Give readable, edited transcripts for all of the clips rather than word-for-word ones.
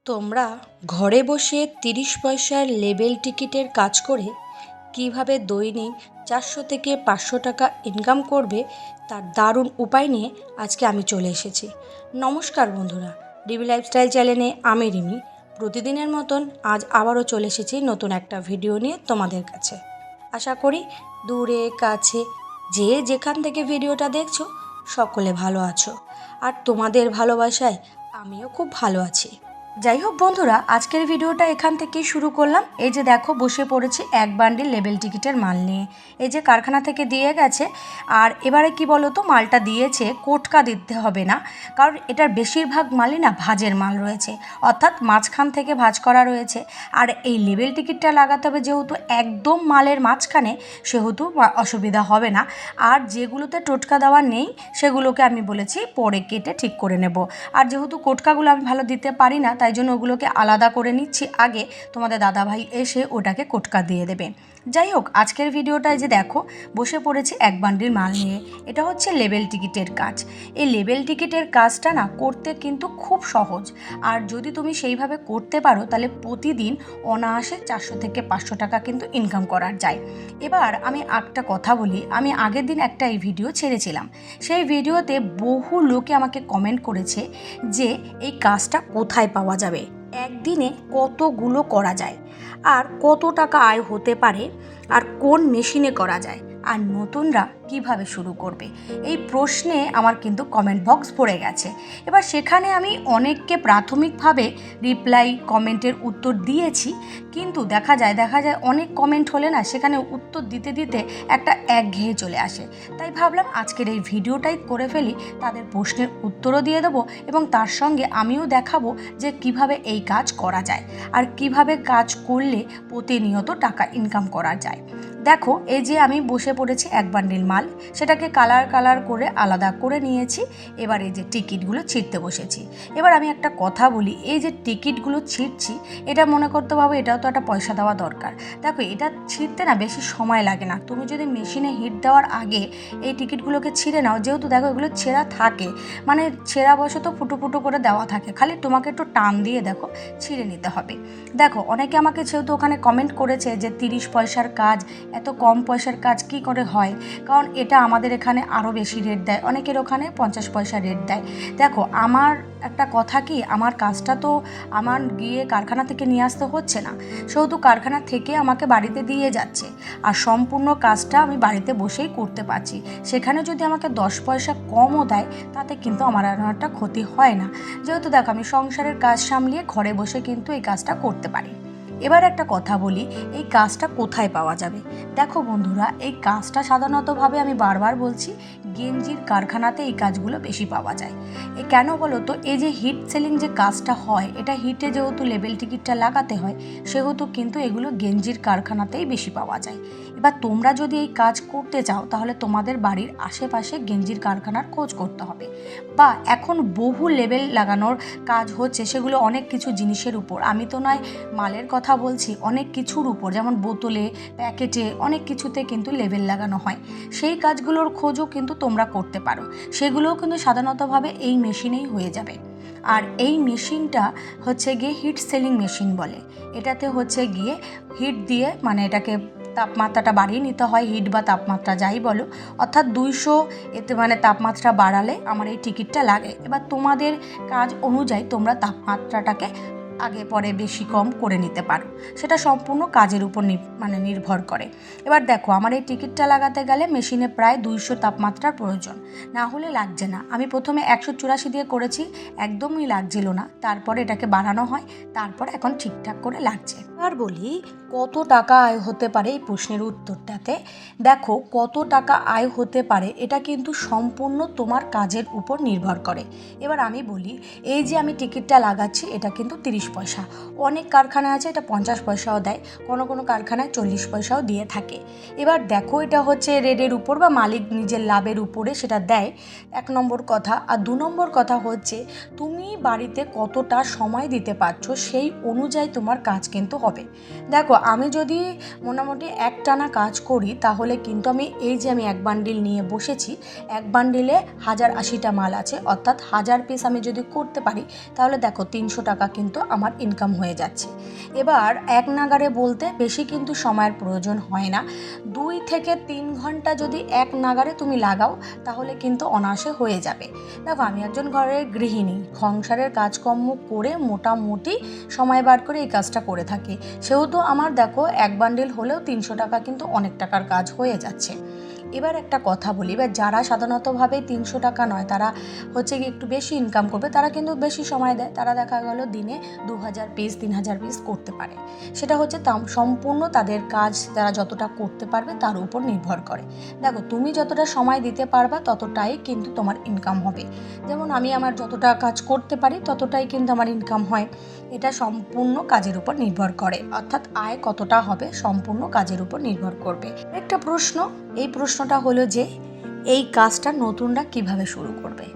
তোমরা ঘরে বসে ৩০ পয়সার লেবেল টিকিটের কাজ করে কিভাবে দৈনিক ৪০০ থেকে ৫০০ টাকা ইনকাম করবে তার দারুণ উপায় নিয়ে আজকে আমি চলে এসেছি। নমস্কার বন্ধুরা, রিমি লাইফস্টাইল চ্যানেলে আমি রিমি প্রতিদিনের মতন আজ আবারও চলে এসেছি নতুন একটা ভিডিও নিয়ে তোমাদের কাছে। আশা করি দূরে কাছে যে যেখান থেকে ভিডিওটা দেখছো সকলে ভালো আছো, আর তোমাদের ভালোবাসায় আমিও খুব ভালো আছি। যাই হোক বন্ধুরা, আজকের ভিডিওটা এখান থেকেই শুরু করলাম। এই যে দেখো, বসে পড়েছি এক বান্ডিল লেবেল টিকিটের মাল নিয়ে। এই যে কারখানা থেকে দিয়ে গেছে, আর এবারে কি বলো তো, মালটা দিয়েছে কোটকা দিতে হবে না, কারণ এটার বেশিরভাগ মালই না ভাজের মাল রয়েছে, অর্থাৎ মাঝখান থেকে ভাজ করা রয়েছে। আর এই লেবেল টিকিটটা লাগাতে হবে যেহেতু একদম মালের মাঝখানে, সেহেতু অসুবিধা হবে না। আর যেগুলোতে টোটকা দেওয়া নেই সেগুলোকে আমি বলেছি পরে কেটে ঠিক করে নেব। আর যেহেতু কোটকাগুলো আমি ভালো দিতে পারি না, তাই জন্য ওগুলোকে আলাদা করে নিচ্ছি আগে। তোমাদের দাদাভাই এসে ওটাকে কোটকা দিয়ে দেবে। যাই হোক, আজকের ভিডিওটায় যে দেখো, বসে পড়েছি এক বান্ডিল মাল নিয়ে। এটা হচ্ছে লেবেল টিকিটের কাজ। এই লেবেল টিকিটের কাজটা না করতে কিন্তু খুব সহজ, আর যদি তুমি সেইভাবে করতে পারো তাহলে প্রতিদিন অনায়াসে ৪০০ থেকে ৫০০ টাকা কিন্তু ইনকাম করা যায়। এবার আমি একটা কথা বলি, আমি আগের দিন একটা এই ভিডিও ছেড়েছিলাম। সেই ভিডিওতে বহু লোকে আমাকে কমেন্ট করেছে যে এই কাজটা কোথায় পাওয়া যাবে, একদিনে কতগুলো করা যায়, আর কত টাকা আয় হতে পারে, আর কোন মেশিনে করা যায়, আর নতুনরা কিভাবে শুরু করবে। এই প্রশ্নে আমার কিন্তু কমেন্ট বক্স ভরে গেছে। এবার সেখানে আমি অনেককে প্রাথমিকভাবে রিপ্লাই কমেন্টের উত্তর দিয়েছি, কিন্তু দেখা যায় অনেক কমেন্ট হলে না সেখানে উত্তর দিতে দিতে একটা একঘেয়ে চলে আসে। তাই ভাবলাম আজকের এই ভিডিওটাই করে ফেলি, তাদের প্রশ্নের উত্তরও দিয়ে দেবো এবং তার সঙ্গে আমিও দেখাবো যে কিভাবে এই কাজ করা যায়, আর কিভাবে কাজ করলে প্রতিনিয়ত টাকা ইনকাম করা যায়। দেখো, এই যে আমি বসে পড়েছি এক বান্ডিল মাল, সেটাকে কালার করে আলাদা করে নিয়েছি। এবার এই যে টিকিটগুলো ছিঁড়তে বসেছি। এবার আমি একটা কথা বলি, এই যে টিকিটগুলো ছিঁড়ছি, এটা মনে করতে পারবো এটাও তো একটা পয়সা দেওয়া দরকার। দেখো, এটা ছিঁড়তে না বেশি সময় লাগে না। তুমি যদি মেশিনে হিট দেওয়ার আগে এই টিকিটগুলোকে ছিঁড়ে নাও, যেহেতু দেখো এগুলো ছেঁড়া থাকে, মানে ছেঁড়া বশত ফুটো করে দেওয়া থাকে, খালি তোমাকে একটু টান দিয়ে দেখো ছিঁড়ে নিতে হবে। দেখো, অনেকে আমাকে যেহেতু ওখানে কমেন্ট করেছে যে ৩০ পয়সার কাজ, এত কম পয়সার কাজ কি করে হয়, কারণ এটা আমাদের এখানে আরও বেশি রেট দেয়, অনেকের ওখানে ৫০ পয়সা রেট দেয়। দেখো, আমার একটা কথা কি, আমার কাজটা তো আমার গিয়ে কারখানা থেকে নিয়ে আসতে হচ্ছে না, সেহেতু কারখানা থেকে আমাকে বাড়িতে দিয়ে যাচ্ছে, আর সম্পূর্ণ কাজটা আমি বাড়িতে বসেই করতে পারছি। সেখানে যদি আমাকে ১০ পয়সা কমও দেয় তাতে কিন্তু আমার আর একটা ক্ষতি হয় না, যেহেতু দেখো আমি সংসারের কাজ সামলিয়ে ঘরে বসে কিন্তু এই কাজটা করতে পারি। এবার একটা কথা বলি, এই কাজটা কোথায় পাওয়া যাবে। দেখো বন্ধুরা, এই কাজটা সাধারণতভাবে আমি বারবার বলছি, গেঞ্জির কারখানাতে এই কাজগুলো বেশি পাওয়া যায়। কেন বলো তো, এই যে হিট সেলিং যে কাজটা হয়, এটা হিটে যেহেতু লেবেল টিকিটটা লাগাতে হয়, সেহেতু কিন্তু এগুলো গেঞ্জির কারখানাতেই বেশি পাওয়া যায়। এবার তোমরা যদি এই কাজ করতে চাও তাহলে তোমাদের বাড়ির আশেপাশে গেঞ্জির কারখানার খোঁজ করতে হবে, বা এখন বহু লেবেল লাগানোর কাজ হচ্ছে, সেগুলো অনেক কিছু জিনিসের উপর, আমি তো নয় মালের কথা বলছি, অনেক কিছুর উপর, যেমন বোতলে, প্যাকেটে, অনেক কিছুতে কিন্তু লেবেল লাগানো হয়। সেই কাজগুলোর খোঁজও কিন্তু তোমরা করতে পারো, সেগুলোও কিন্তু সাধারণতভাবে এই মেশিনেই হয়ে যাবে। আর এই মেশিনটা হচ্ছে গিয়ে হিট সেলিং মেশিন বলে। এটাতে হচ্ছে গিয়ে হিট দিয়ে, মানে এটাকে তাপমাত্রাটা বাড়িয়ে নিতে হয়, হিট বা তাপমাত্রা যাই বলো, অর্থাৎ ২০০ এতে মানে তাপমাত্রা বাড়ালে আমার এই টিকিটটা লাগে। এবার তোমাদের কাজ অনুযায়ী তোমরা তাপমাত্রাটাকে আগে পরে বেশি কম করে নিতে পারো, সেটা সম্পূর্ণ কাজের উপর নির্ভর করে। এবার দেখো, আমার এই টিকিটটা লাগাতে গেলে মেশিনে প্রায় ২০০ তাপমাত্রার প্রয়োজন, না হলে লাগছে না। আমি প্রথমে ১৮৪ দিয়ে করেছি, একদমই লাগছিল না, তারপরে এটাকে বাড়ানো হয়, তারপরে এখন ঠিকঠাক করে লাগছে। আর বলি, কত টাকা আয় হতে পারে এই প্রশ্নের উত্তরটাতে। দেখো, কত টাকা আয় হতে পারে এটা কিন্তু সম্পূর্ণ তোমার কাজের উপর নির্ভর করে। এবার আমি বলি, এই যে আমি টিকিটটা লাগাচ্ছি, এটা কিন্তু ৩০ পয়সা। অনেক কারখানা আছে এটা ৫০ পয়সাও দেয়, কোনো কারখানায় ৪০ পয়সাও দিয়ে থাকে। এবার দেখো, এটা হচ্ছে রেটের উপর বা মালিক নিজের লাভের উপরে সেটা দেয়, ১ নম্বর কথা। আর ২ নম্বর কথা হচ্ছে, তুমি বাড়িতে কতটা সময় দিতে পারছো সেই অনুযায়ী তোমার কাজ কিন্তু হবে। দেখো, আমি যদি মোটামুটি একটানা কাজ করি তাহলে কিন্তু আমি এক বান্ডিল নিয়ে বসেছি, এক বান্ডিলে ১০৮০টা মাল আছে, অর্থাৎ ১০০০ পিস আমি যদি করতে পারি তাহলে দেখো ৩০০ টাকা কিন্তু আমার ইনকাম হয়ে যাচ্ছে। এবার এক নাগাড়ে বলতে বেশি কিন্তু সময়ের প্রয়োজন হয় না, 2 থেকে 3 ঘন্টা যদি এক নাগাড়ে তুমি লাগাও তাহলে কিন্তু অনায়াসে হয়ে যাবে। দেখো আমি একজন ঘরের গৃহিণী, সংসারের কাজকর্ম করে মোটামুটি সময় বার করে এই কাজটা করে থাকি, সেহেতু আমার দেখো এক বান্ডিল হলেও 300 টাকা কিন্তু অনেক টাকার কাজ হয়ে যাচ্ছে। এবার একটা কথা বলি, এবার যারা সাধারণতভাবে 300 টাকা নয়, তারা হচ্ছে কি একটু বেশি ইনকাম করবে, তারা কিন্তু বেশি সময় দেয়, তারা দেখা গেল দিনে 2000 পিস 3000 পিস করতে পারে। সেটা হচ্ছে সম্পূর্ণ তাদের কাজ তারা যতটা করতে পারবে তার উপর নির্ভর করে। দেখো তুমি যতটা সময় দিতে পারবা ততটাই কিন্তু তোমার ইনকাম হবে। যেমন আমি আমার যতটা কাজ করতে পারি ততটাই কিন্তু আমার ইনকাম হয়। এটা সম্পূর্ণ কাজের উপর নির্ভর করে, অর্থাৎ আয় কতটা হবে সম্পূর্ণ কাজের উপর নির্ভর করবে। একটা প্রশ্ন, এই প্রশ্নটা হলো যে এই কাজটা নতুনরা কিভাবে শুরু করবে।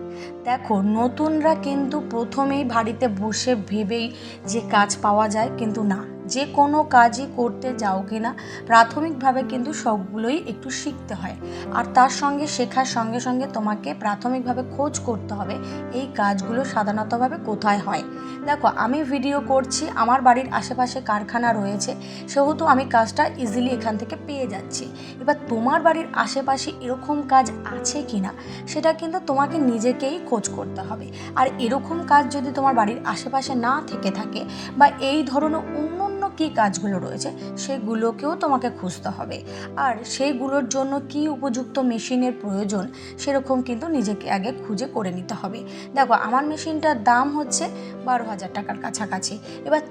দেখো নতুনরা কিন্তু প্রথমেই বাড়িতে বসে ভেবেই যে কাজ পাওয়া যায়, কিন্তু না, যে কোনো কাজই করতে যাও কিনা প্রাথমিকভাবে কিন্তু সবগুলোই একটু শিখতে হয়, আর তার সঙ্গে শেখার সঙ্গে সঙ্গে তোমাকে প্রাথমিকভাবে খোঁজ করতে হবে এই কাজগুলো সাধারণতভাবে কোথায় হয়। দেখো আমি ভিডিও করছি, আমার বাড়ির আশেপাশে কারখানা রয়েছে, সেহেতু আমি কাজটা ইজিলি এখান থেকে পেয়ে যাচ্ছি। এবার তোমার বাড়ির আশেপাশে এরকম কাজ আছে কিনা সেটা কিন্তু তোমাকে নিজেকেই খোঁজ করতে হবে। আর এরকম কাজ যদি তোমার বাড়ির আশেপাশে না থেকে থাকে বা এই ধরনের অন্য কী কাজগুলো রয়েছে সেগুলোকেও তোমাকে খুঁজতে হবে, আর সেইগুলোর জন্য কি উপযুক্ত মেশিনের প্রয়োজন সেরকম কিন্তু নিজেকে আগে খুঁজে করে নিতে হবে। দেখো আমার মেশিনটার দাম হচ্ছে 12,000 টাকার কাছাকাছি। এবার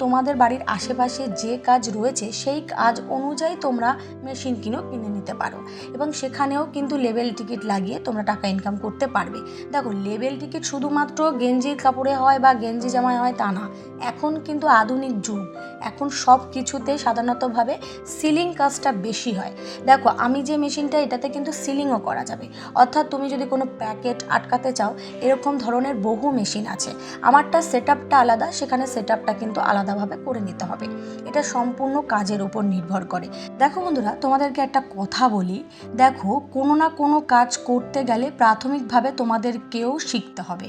তোমাদের বাড়ির আশেপাশে যে কাজ রয়েছে সেই কাজ অনুযায়ী তোমরা মেশিন কিনে নিতে পারো, এবং সেখানেও কিন্তু লেবেল টিকিট লাগিয়ে তোমরা টাকা ইনকাম করতে পারবে। দেখো লেবেল টিকিট শুধুমাত্র গেঞ্জির কাপড়ে হয় বা গেঞ্জি জামায় হয় তা না, এখন কিন্তু আধুনিক যুগ, এখন সব কিছুতে সাধারণতভাবে সিলিং কাজটা বেশি হয়। দেখো আমি যে মেশিনটা, এটাতে কিন্তু সিলিংও করা যাবে, অর্থাৎ তুমি যদি কোনো প্যাকেট আটকাতে চাও এরকম ধরনের বহু মেশিন আছে। আমারটা সেটআপটা আলাদা, সেখানে সেটআপটা কিন্তু আলাদাভাবে করে নিতে হবে, এটা সম্পূর্ণ কাজের উপর নির্ভর করে। দেখো বন্ধুরা তোমাদেরকে একটা কথা বলি, দেখো কোনো না কোনো কাজ করতে গেলে প্রাথমিকভাবে তোমাদেরকেও শিখতে হবে।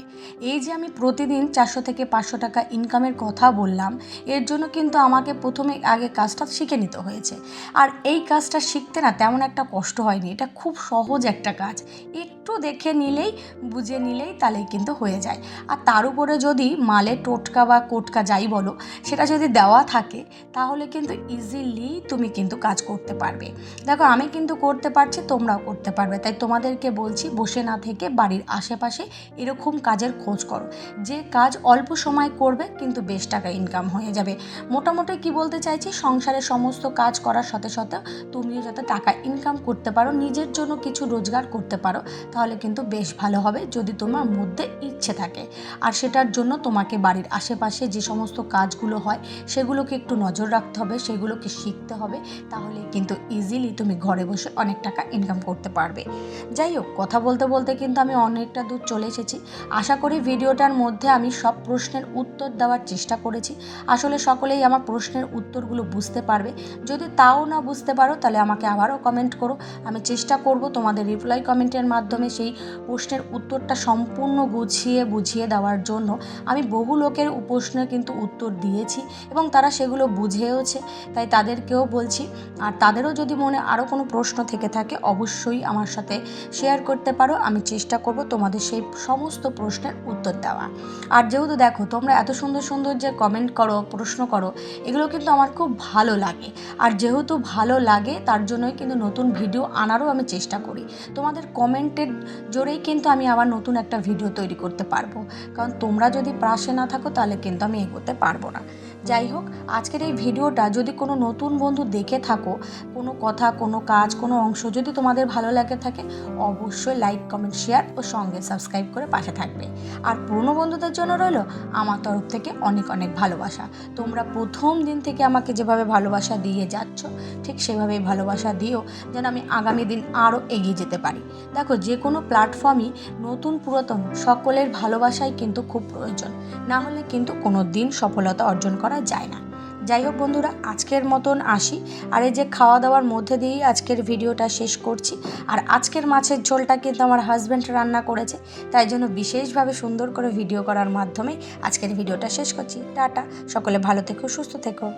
এই যে আমি প্রতিদিন 400 থেকে 500 টাকা ইনকামের কথা বললাম, এর জন্য কিন্তু আমাকে প্রথমে আগে কাজটা শিখে নিতে হয়েছে। আর এই কাজটা শিখতে না তেমন একটা কষ্ট হয়নি, এটা খুব সহজ একটা কাজ, একটু দেখে নিলেই বুঝে নিলেই তাহলেই কিন্তু হয়ে যায়। আর তার উপরে যদি মালে টোটকা বা কোটকা যাই বলো সেটা যদি দেওয়া থাকে তাহলে কিন্তু ইজিলি তুমি কিন্তু কাজ করতে পারবে। দেখো আমি কিন্তু করতে পারছি, তোমরাও করতে পারবে, তাই তোমাদেরকে বলছি বসে না থেকে বাড়ির আশেপাশে এরকম কাজের খোঁজ করো, যে কাজ অল্প সময় করবে কিন্তু বেশ টাকা ইনকাম হয়ে যাবে। মোটামুটি কি বলতে চাইছি, সংসারের সমস্ত কাজ করার সাথে সাথে তুমিও যাতে টাকা ইনকাম করতে পারো, নিজের জন্য কিছু রোজগার করতে পারো, তাহলে কিন্তু বেশ ভালো হবে যদি তোমার মধ্যে ইচ্ছে থাকে। আর সেটার জন্য তোমাকে বাড়ির আশেপাশে যে সমস্ত কাজগুলো হয় সেগুলোকে একটু নজর রাখতে হবে, সেগুলোকে শিখতে হবে, তাহলে কিন্তু ইজিলি তুমি ঘরে বসে অনেক টাকা ইনকাম করতে পারবে। যাই হোক, কথা বলতে বলতে কিন্তু আমি অনেকটা দূর চলে এসেছি। আশা করি ভিডিওটার মধ্যে আমি সব প্রশ্নের উত্তর দেওয়ার চেষ্টা করেছি। আসলে সকলেই আমার প্রশ্নের উত্তরগুলো বুঝতে পারবে, যদি তাও না বুঝতে পারো তাহলে আমাকে আবারও কমেন্ট করো, আমি চেষ্টা করব তোমাদের রিপ্লাই কমেন্টের মাধ্যমে সেই প্রশ্নের উত্তরটা সম্পূর্ণ বুঝিয়ে দেওয়ার জন্য। আমি বহু লোকের প্রশ্নের কিন্তু উত্তর দিয়েছি এবং তারা সেগুলো বুঝেওছে, তাই তাদেরকেও বলছি। আর তাদেরও যদি মনে আরও কোনো প্রশ্ন থেকে থাকে অবশ্যই আমার সাথে শেয়ার করতে পারো, আমি চেষ্টা করব তোমাদের সেই সমস্ত প্রশ্নের উত্তর দেওয়া। আর যেহেতু দেখো তোমরা এত সুন্দর সুন্দর যে কমেন্ট করো, প্রশ্ন করো, এগুলো কিন্তু আমার খুব ভালো লাগে। আর যেহেতু ভালো লাগে তার জন্যই কিন্তু নতুন ভিডিও আনারও আমি চেষ্টা করি। তোমাদের কমেন্টের জোরেই কিন্তু আমি আবার নতুন একটা ভিডিও তৈরি করতে পারবো, কারণ তোমরা যদি পাশে না থাকো তাহলে কিন্তু আমি এগোতে পারবো না। যাই হোক, আজকের এই ভিডিওটা যদি কোনো নতুন বন্ধু দেখে থাকো, কোনো কথা, কোনো কাজ, কোনো অংশ যদি তোমাদের ভালো লাগে থাকে, অবশ্যই লাইক, কমেন্ট, শেয়ার ও সঙ্গে সাবস্ক্রাইব করে পাশে থাকবে। আর পুরনো বন্ধুদের জন্য রইল আমার তরফ থেকে অনেক অনেক ভালোবাসা। তোমরা প্রথম দিন থেকে আমাকে যেভাবে ভালোবাসা দিয়ে যাচ্ছ ঠিক সেভাবেই ভালোবাসা দিও, যেন আমি আগামী দিন আরও এগিয়ে যেতে পারি। দেখো যে কোনো প্ল্যাটফর্মই নতুন পুরাতন সকলের ভালোবাসাই কিন্তু খুব প্রয়োজন, না হলে কিন্তু কোনো দিন সফলতা অর্জন করা যায় না। যাই হোক বন্ধুরা, আজকের মতন আসি। আর এই যে খাওয়া দাওয়ার মধ্যে দিয়েই আজকের ভিডিওটা শেষ করছি। আর আজকের মাছের ঝোলটা কিন্তু আমার হাজব্যান্ড রান্না করেছে, তাই জন্য বিশেষভাবে সুন্দর করে ভিডিও করার মাধ্যমে আজকের ভিডিওটা শেষ করছি। টাটা, সকলে ভালো থেকো, সুস্থ থেকো।